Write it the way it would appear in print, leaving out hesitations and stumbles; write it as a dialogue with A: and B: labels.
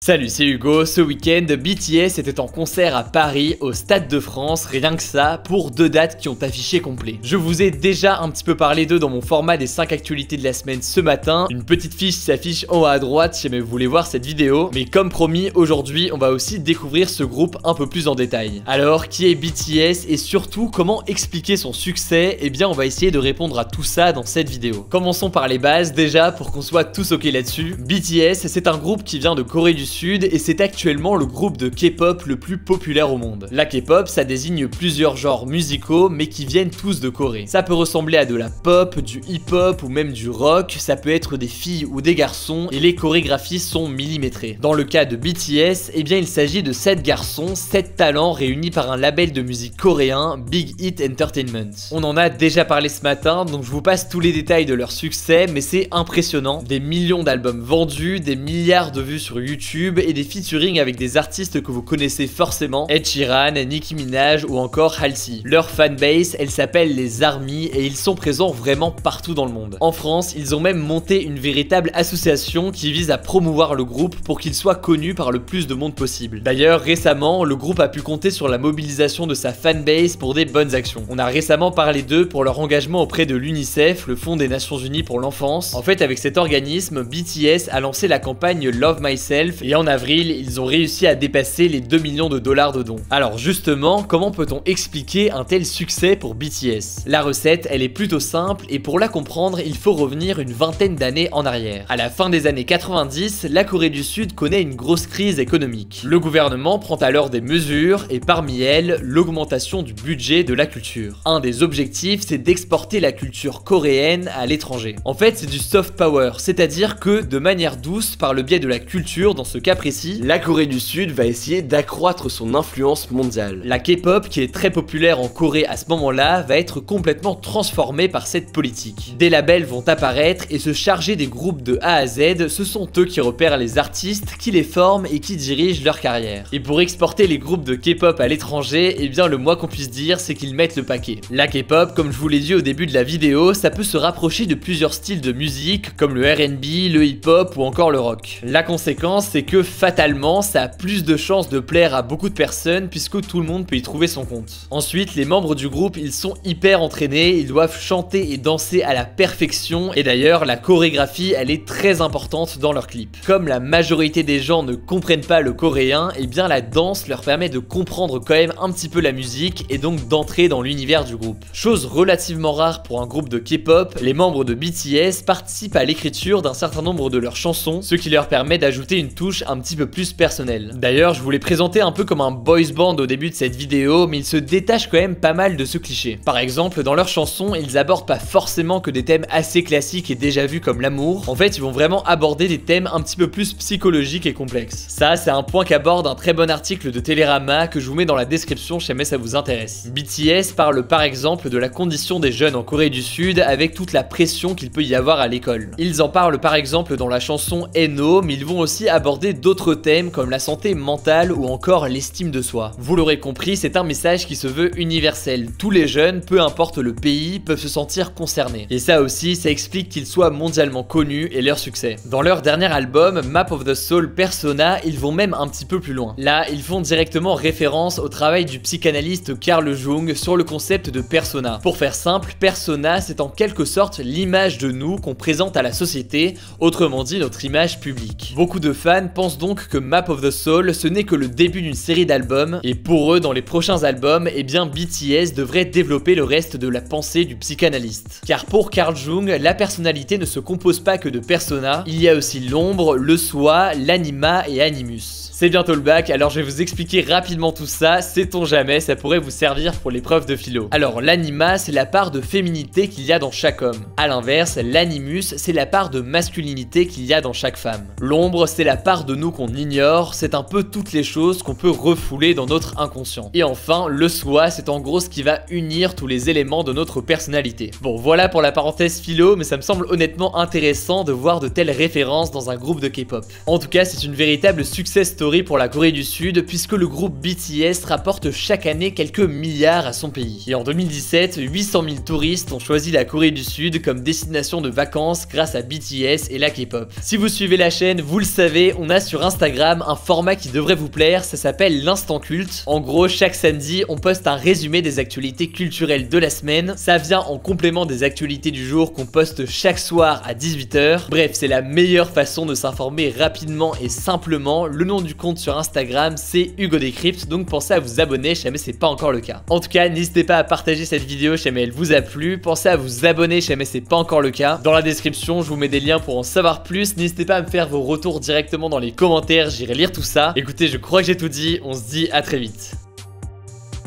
A: Salut, c'est Hugo. Ce week-end, BTS était en concert à Paris, au Stade de France, rien que ça, pour 2 dates qui ont affiché complet. Je vous ai déjà un petit peu parlé d'eux dans mon format des 5 actualités de la semaine ce matin. Une petite fiche s'affiche en haut à droite si jamais vous voulez voir cette vidéo. Mais comme promis, aujourd'hui, on va aussi découvrir ce groupe un peu plus en détail. Alors, qui est BTS et surtout, comment expliquer son succès? Eh bien, on va essayer de répondre à tout ça dans cette vidéo. Commençons par les bases, déjà, pour qu'on soit tous ok là-dessus. BTS, c'est un groupe qui vient de Corée du Sud et c'est actuellement le groupe de K-pop le plus populaire au monde. La K-pop, ça désigne plusieurs genres musicaux mais qui viennent tous de Corée. Ça peut ressembler à de la pop, du hip-hop ou même du rock, ça peut être des filles ou des garçons et les chorégraphies sont millimétrées. Dans le cas de BTS, eh bien il s'agit de 7 garçons, 7 talents réunis par un label de musique coréen, Big Hit Entertainment. On en a déjà parlé ce matin, donc je vous passe tous les détails de leur succès, mais c'est impressionnant. Des millions d'albums vendus, des milliards de vues sur YouTube et des featuring avec des artistes que vous connaissez forcément, Ed Sheeran, Nicki Minaj ou encore Halsey. Leur fanbase, elle s'appelle les ARMY et ils sont présents vraiment partout dans le monde. En France, ils ont même monté une véritable association qui vise à promouvoir le groupe pour qu'il soit connu par le plus de monde possible. D'ailleurs, récemment, le groupe a pu compter sur la mobilisation de sa fanbase pour des bonnes actions. On a récemment parlé d'eux pour leur engagement auprès de l'UNICEF, le Fonds des Nations Unies pour l'enfance. En fait, avec cet organisme, BTS a lancé la campagne Love Myself et en avril, ils ont réussi à dépasser les 2 millions de dollars de dons. Alors justement, comment peut-on expliquer un tel succès pour BTS? La recette, elle est plutôt simple et pour la comprendre, il faut revenir une vingtaine d'années en arrière. À la fin des années 90, la Corée du Sud connaît une grosse crise économique. Le gouvernement prend alors des mesures et parmi elles, l'augmentation du budget de la culture. Un des objectifs, c'est d'exporter la culture coréenne à l'étranger. En fait, c'est du soft power, c'est-à-dire que de manière douce, par le biais de la culture, dans ce cas précis, la Corée du Sud va essayer d'accroître son influence mondiale. La K-pop, qui est très populaire en Corée à ce moment-là, va être complètement transformée par cette politique. Des labels vont apparaître et se charger des groupes de A à Z, ce sont eux qui repèrent les artistes, qui les forment et qui dirigent leur carrière. Et pour exporter les groupes de K-pop à l'étranger, eh bien le moins qu'on puisse dire, c'est qu'ils mettent le paquet. La K-pop, comme je vous l'ai dit au début de la vidéo, ça peut se rapprocher de plusieurs styles de musique, comme le R&B, le hip-hop ou encore le rock. La conséquence, c'est que fatalement, ça a plus de chances de plaire à beaucoup de personnes puisque tout le monde peut y trouver son compte. Ensuite, les membres du groupe, ils sont hyper entraînés, ils doivent chanter et danser à la perfection et d'ailleurs, la chorégraphie, elle est très importante dans leurs clips. Comme la majorité des gens ne comprennent pas le coréen, et bien la danse leur permet de comprendre quand même un petit peu la musique et donc d'entrer dans l'univers du groupe. Chose relativement rare pour un groupe de K-pop, les membres de BTS participent à l'écriture d'un certain nombre de leurs chansons, ce qui leur permet d'ajouter une touche un petit peu plus personnelle. D'ailleurs, je vous l'ai présenté un peu comme un boys band au début de cette vidéo, mais ils se détachent quand même pas mal de ce cliché. Par exemple, dans leurs chansons, ils abordent pas forcément que des thèmes assez classiques et déjà vus comme l'amour. En fait, ils vont vraiment aborder des thèmes un petit peu plus psychologiques et complexes. Ça, c'est un point qu'aborde un très bon article de Télérama que je vous mets dans la description si jamais ça vous intéresse. BTS parle par exemple de la condition des jeunes en Corée du Sud avec toute la pression qu'il peut y avoir à l'école. Ils en parlent par exemple dans la chanson Eno, mais ils vont aussi aborder d'autres thèmes comme la santé mentale ou encore l'estime de soi. Vous l'aurez compris, c'est un message qui se veut universel. Tous les jeunes, peu importe le pays, peuvent se sentir concernés. Et ça aussi, ça explique qu'ils soient mondialement connus et leur succès. Dans leur dernier album, Map of the Soul Persona, ils vont même un petit peu plus loin. Là, ils font directement référence au travail du psychanalyste Carl Jung sur le concept de persona. Pour faire simple, persona, c'est en quelque sorte l'image de nous qu'on présente à la société, autrement dit notre image publique. Beaucoup de fans pensent donc que Map of the Soul, ce n'est que le début d'une série d'albums, et pour eux, dans les prochains albums, eh bien BTS devrait développer le reste de la pensée du psychanalyste. Car pour Carl Jung, la personnalité ne se compose pas que de persona, il y a aussi l'ombre, le soi, l'anima et animus. C'est bientôt le bac, alors je vais vous expliquer rapidement tout ça, sait-on jamais, ça pourrait vous servir pour l'épreuve de philo. Alors l'anima, c'est la part de féminité qu'il y a dans chaque homme. A l'inverse, l'animus, c'est la part de masculinité qu'il y a dans chaque femme. L'ombre, c'est la part de nous qu'on ignore, c'est un peu toutes les choses qu'on peut refouler dans notre inconscient. Et enfin, le soi, c'est en gros ce qui va unir tous les éléments de notre personnalité. Bon, voilà pour la parenthèse philo, mais ça me semble honnêtement intéressant de voir de telles références dans un groupe de K-pop. En tout cas, c'est une véritable success story pour la Corée du Sud puisque le groupe BTS rapporte chaque année quelques milliards à son pays. Et en 2017, 800 000 touristes ont choisi la Corée du Sud comme destination de vacances grâce à BTS et la K-pop. Si vous suivez la chaîne, vous le savez, on on a sur Instagram un format qui devrait vous plaire, ça s'appelle l'Instant Culte. En gros, chaque samedi, on poste un résumé des actualités culturelles de la semaine. Ça vient en complément des actualités du jour qu'on poste chaque soir à 18 h. Bref, c'est la meilleure façon de s'informer rapidement et simplement. Le nom du compte sur Instagram, c'est Hugo Décrypte, donc pensez à vous abonner si jamais c'est pas encore le cas. En tout cas, n'hésitez pas à partager cette vidéo si jamais elle vous a plu. Pensez à vous abonner si jamais c'est pas encore le cas. Dans la description, je vous mets des liens pour en savoir plus. N'hésitez pas à me faire vos retours directement dans les commentaires, j'irai lire tout ça. Écoutez, je crois que j'ai tout dit, on se dit à très vite.